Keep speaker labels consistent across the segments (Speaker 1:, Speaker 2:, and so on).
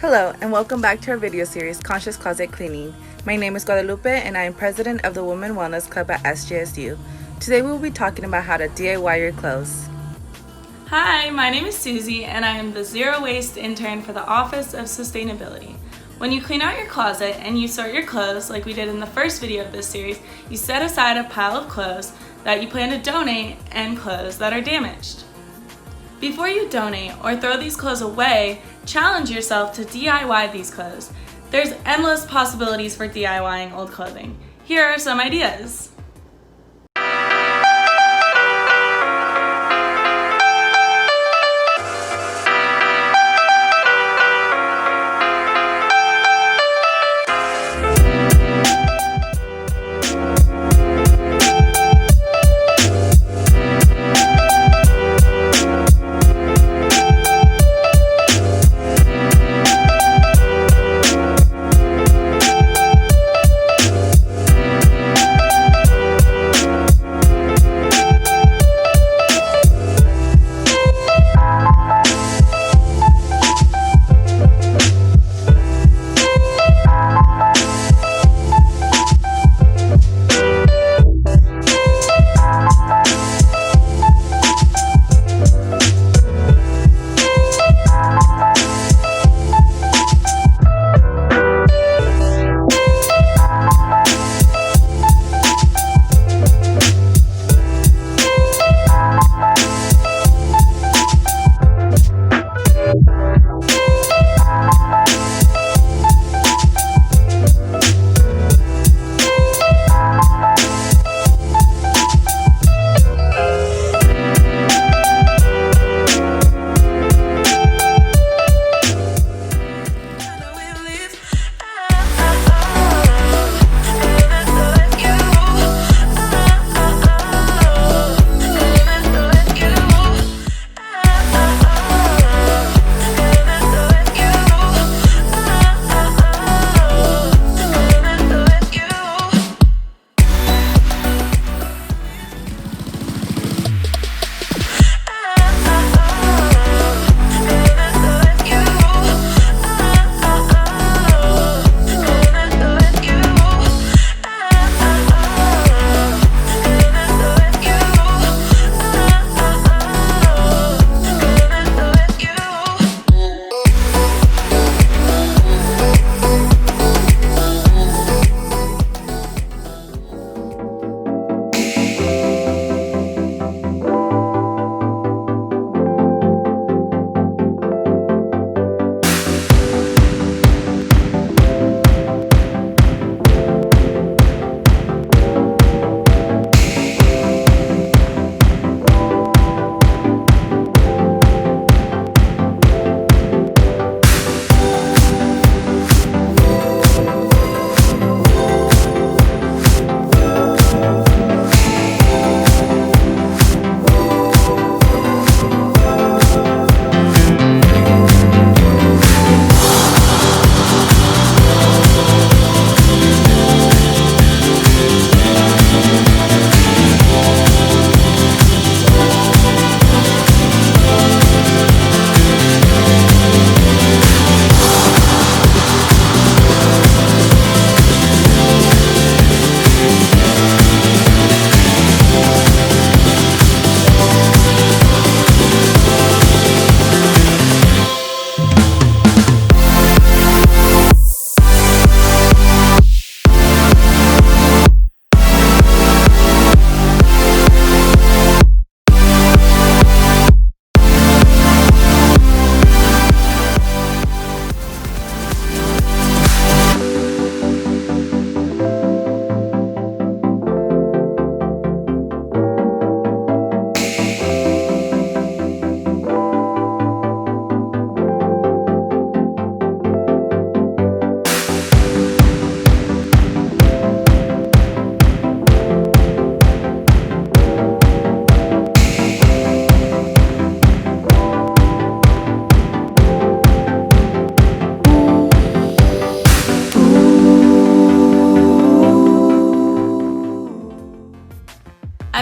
Speaker 1: Hello and welcome back to our video series, Conscious Closet Cleaning. My name is Guadalupe and I am president of the Women Wellness Club at SJSU. Today we will be talking about how to DIY your clothes.
Speaker 2: Hi, my name is Susie and I am the Zero Waste Intern for the Office of Sustainability. When you clean out your closet and you sort your clothes like we did in the first video of this series, you set aside a pile of clothes that you plan to donate and clothes that are damaged. Before you donate or throw these clothes away, challenge yourself to DIY these clothes. There's endless possibilities for DIYing old clothing. Here are some ideas.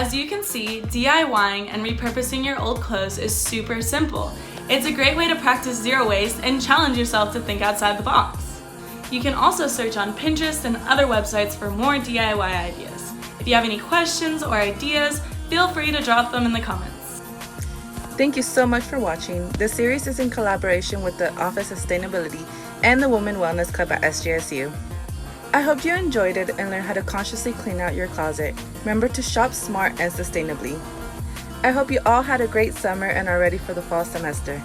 Speaker 2: As you can see, DIYing and repurposing your old clothes is super simple. It's a great way to practice zero waste and challenge yourself to think outside the box. You can also search on Pinterest and other websites for more DIY ideas. If you have any questions or ideas, feel free to drop them in the comments.
Speaker 1: Thank you so much for watching. This series is in collaboration with the Office of Sustainability and the Women Wellness Club at SJSU. I hope you enjoyed it and learned how to consciously clean out your closet. Remember to shop smart and sustainably. I hope you all had a great summer and are ready for the fall semester.